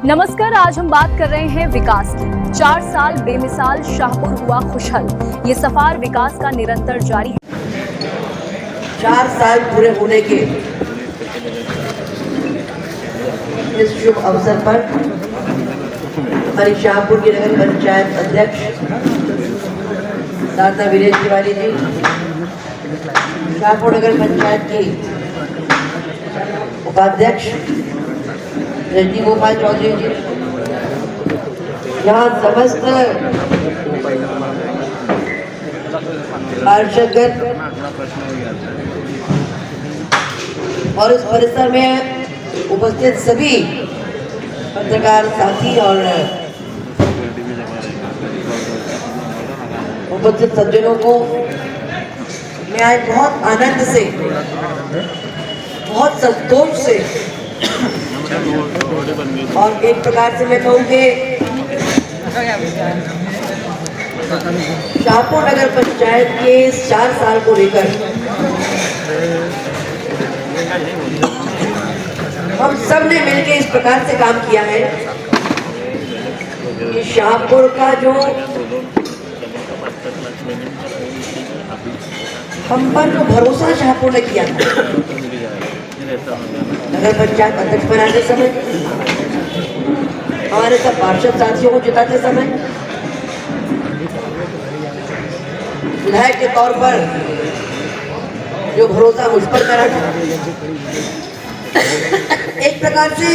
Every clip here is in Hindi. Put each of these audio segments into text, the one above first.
नमस्कार, आज हम बात कर रहे हैं विकास की। 4 साल बेमिसाल शाहपुर हुआ खुशहाल। ये सफर विकास का निरंतर जारी है। 4 साल पूरे होने के इस शुभ अवसर पर हमारी शाहपुर की नगर पंचायत अध्यक्ष दादा वीरेश तिवारी जी, शाहपुर नगर पंचायत की उपाध्यक्ष रजनी गोपाल चौधरी जी, यहाँ समस्त पार्षदगण और इस परिसर में उपस्थित सभी पत्रकार साथी और उपस्थित सज्जनों को मैं आज बहुत आनंद से, बहुत संतोष से और एक प्रकार से मैं कहूँ कि शाहपुर नगर पंचायत के 4 साल को लेकर हम सब ने मिलकर इस प्रकार से काम किया है कि शाहपुर का जो हम पर जो भरोसा शाहपुर ने किया था नगर पंचायत अध्यक्ष बनाते समय, हमारे सब पार्षद साथियों को जिताते समय, विधायक के तौर पर जो भरोसा मुझ पर करा था, एक प्रकार से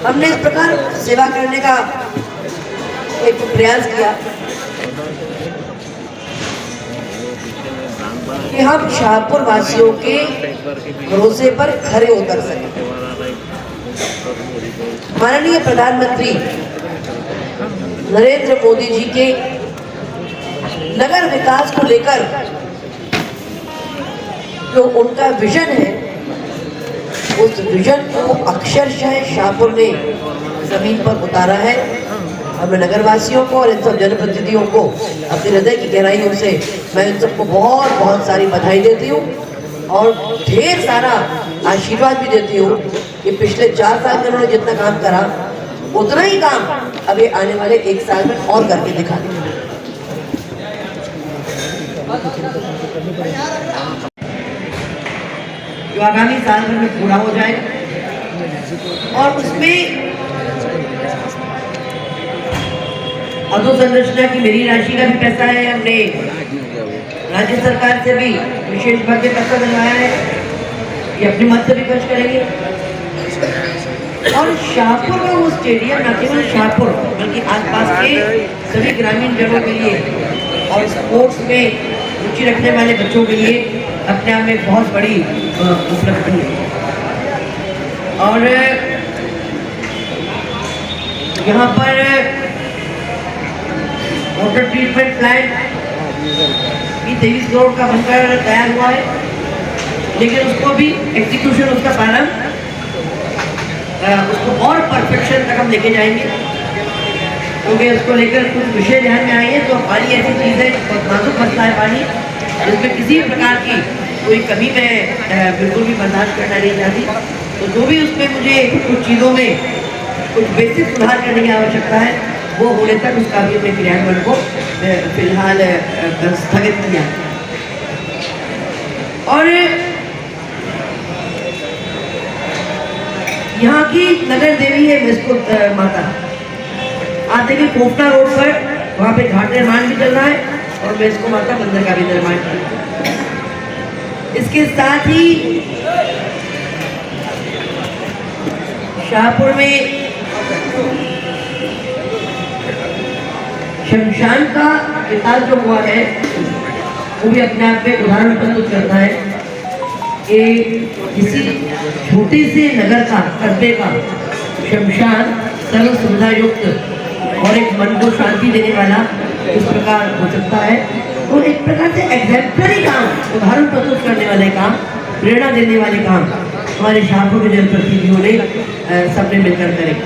हमने इस प्रकार सेवा करने का एक प्रयास किया कि हम शाहपुर वासियों के भरोसे पर खरे उतर सकें। माननीय प्रधानमंत्री नरेंद्र मोदी जी के नगर विकास को लेकर जो उनका विजन है, उस विजन को अक्षरशः शाहपुर ने जमीन पर उतारा है। हमें नगरवासियों को और इन सब जनप्रतिनिधियों को अपने हृदय की गहराइयों से मैं इन सबको बहुत बहुत सारी बधाई देती हूँ और ढेर सारा आशीर्वाद भी देती हूँ कि पिछले 4 साल में उन्होंने जितना काम करा उतना ही काम अभी आने वाले 1 साल में और करके दिखा दें। जो आगामी साल भर में पूरा हो जाए और उसमें अधोसंरचना की मेरी राशि का भी पैसा है। हमने राज्य सरकार से भी विशेष भाग में पैसा दिलवाया है, ये अपने मत से भी खर्च करेंगे। और शाहपुर में वो स्टेडियम न केवल शाहपुर बल्कि आसपास के सभी ग्रामीण जनों के लिए और स्पोर्ट्स में रुचि रखने वाले बच्चों के लिए अपने आप में बहुत बड़ी उपलब्धि है। और यहाँ पर वाटर ट्रीटमेंट प्लांट भी 23 करोड़ का बनकर तैयार हुआ है, लेकिन उसको भी एग्जीक्यूशन उसका प्रारंभ उसको और परफेक्शन तक हम लेके जाएंगे, क्योंकि उसको लेकर कुछ विषय ध्यान में आए हैं। तो पानी ऐसी चीज़ है, बहुत नाजुक मसला है पानी, जिसमें किसी प्रकार की कोई कमी मैं बिल्कुल भी बर्दाश्त करना नहीं चाहती। तो जो भी उसमें मुझे कुछ चीज़ों में कुछ बेसिक सुधार करने की आवश्यकता है, वो होने तक उसका भी अपने क्रियान्वयन को फिलहाल स्थगित किया। और यहाँ की नगर देवी है मेस्कुट माता। आप देखिए कोफटा रोड पर वहाँ पे घाट निर्माण भी चल रहा है और मेस्को माता मंदिर का भी निर्माण चल रहा है। इसके साथ ही शाहपुर में शमशान का विकास जो हुआ है वो भी अपने आप में उदाहरण प्रस्तुत करता है कि किसी छोटे से नगर का कस्बे का शमशान सर्व सुविधा युक्त और एक मन को शांति देने वाला इस प्रकार हो सकता है। तो एक प्रकार से एग्जेम्पलरी काम, उदाहरण प्रस्तुत करने वाले काम, प्रेरणा देने वाले काम हमारे शाहपुर के जनप्रतिनिधियों ने सबने मिलकर करें।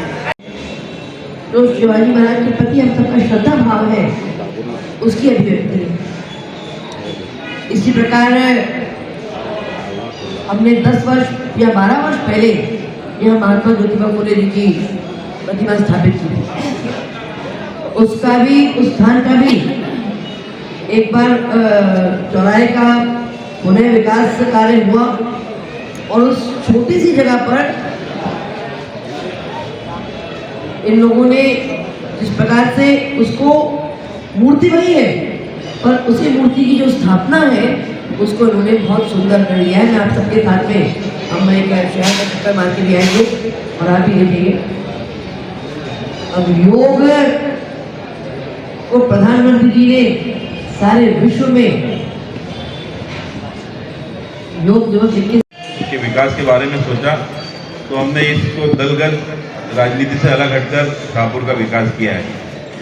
जो शिवाजी महाराज के प्रति हम सबका श्रद्धा भाव है उसकी अभिव्यक्ति है। इसी प्रकार हमने 10 वर्ष या 12 वर्ष पहले यहाँ महात्मा ज्योतिबा फुले जी की प्रतिमा स्थापित की थी, उसका भी, उस स्थान का भी एक बार चौराहे का पुनः विकास कार्य हुआ और उस छोटी सी जगह पर इन लोगों ने जिस प्रकार से उसको, मूर्ति वही है पर उसी मूर्ति की जो स्थापना है उसको इन्होंने बहुत सुंदर कर लिया है। मैं आप सबके साथ में, हम एक शहर में चक्कर मार के भी आएंगे और आप भी देखेंगे। अब योग को प्रधानमंत्री जी ने सारे विश्व में योग दिवस के विकास के बारे में सोचा तो हमने इसको दलगत राजनीति से अलग हटकर शाहपुर का विकास किया है।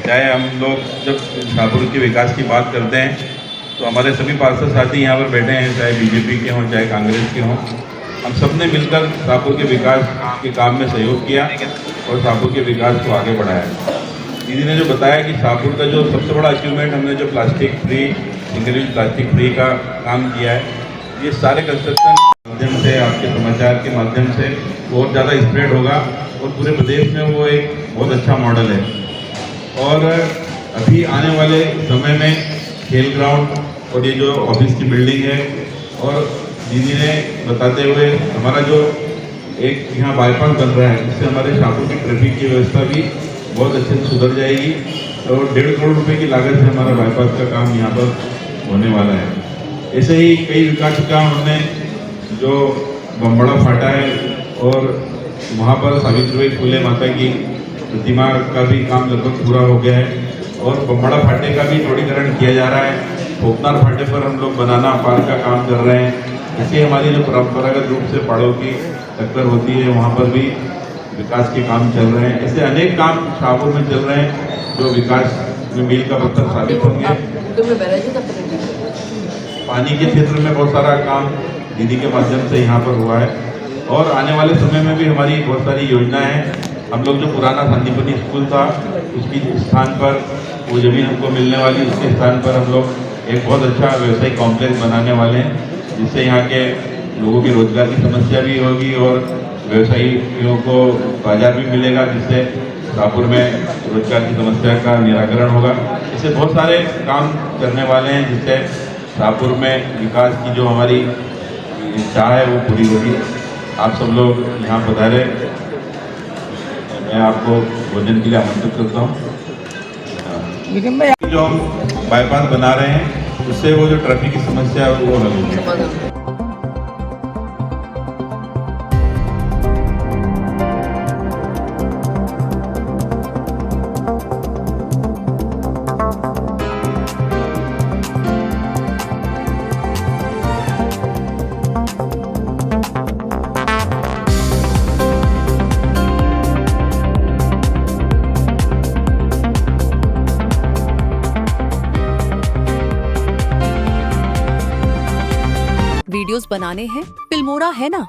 चाहे हम लोग जब शाहपुर के विकास की बात करते हैं तो हमारे सभी पार्षद साथी यहाँ पर बैठे हैं, चाहे बीजेपी के हों चाहे कांग्रेस के हों, हम सब ने मिलकर शाहपुर के विकास के काम में सहयोग किया और शाहपुर के विकास को आगे बढ़ाया। दीदी ने जो बताया कि शाहपुर का जो सबसे बड़ा अचीवमेंट हमने जो plastic free, single use plastic free का काम किया है, ये सारे कंस्ट्रक्शन के माध्यम से, आपके समाचार के माध्यम से बहुत ज़्यादा स्प्रेड होगा और पूरे प्रदेश में वो एक बहुत अच्छा मॉडल है। और अभी आने वाले समय में खेल ग्राउंड और ये जो ऑफिस की बिल्डिंग है, और दीदी ने बताते हुए हमारा जो एक यहाँ बाईपास बन रहा है, इससे हमारे शाहपुर की ट्रैफिक की व्यवस्था भी बहुत अच्छे से सुधर जाएगी और 1.5 करोड़ रुपए की लागत से हमारा बाईपास का काम यहाँ पर होने वाला है। ऐसे ही कई विकास काम हमने, जो बम्बड़ा फाटा है और वहाँ पर सावित्रीबाई फुले माता की प्रतिमा का भी काम लगभग पूरा हो गया है और बम्बड़ा फाटे का भी चौड़ीकरण किया जा रहा है। भोपनार फाटे पर हम लोग बनाना पार्क का काम कर रहे हैं। ऐसे हमारी जो परंपरागत रूप से पहाड़ों की टक्कर होती है, वहाँ पर भी विकास के काम चल रहे हैं। ऐसे अनेक काम शाहपुर में चल रहे हैं जो विकास में मील का पत्थर साबित होंगे। पानी के क्षेत्र में बहुत सारा काम दीदी के माध्यम से यहाँ पर हुआ है और आने वाले समय में भी हमारी बहुत सारी योजनाएं हैं। हम लोग जो पुराना शांतिपनी स्कूल था, उसकी स्थान पर वो जमीन हमको मिलने वाली, उसके स्थान पर हम लोग एक बहुत अच्छा व्यवसायिक कॉम्प्लेक्स बनाने वाले हैं, जिससे यहाँ के लोगों की रोजगार की समस्या भी होगी और व्यवसायियों को बाजार भी मिलेगा, जिससे शाहपुर में रोजगार की समस्या का निराकरण होगा। इससे बहुत सारे काम करने वाले हैं जिससे शाहपुर में विकास की जो हमारी चाह है वो पूरी होगी। आप सब लोग यहाँ पधारे, मैं आपको भोजन के लिए आमंत्रित करता हूँ। जो हम बाईपास बना रहे हैं उससे वो जो ट्रैफिक की समस्या है वो हल होगी। वीडियोस बनाने हैं, फिल्मोरा है ना।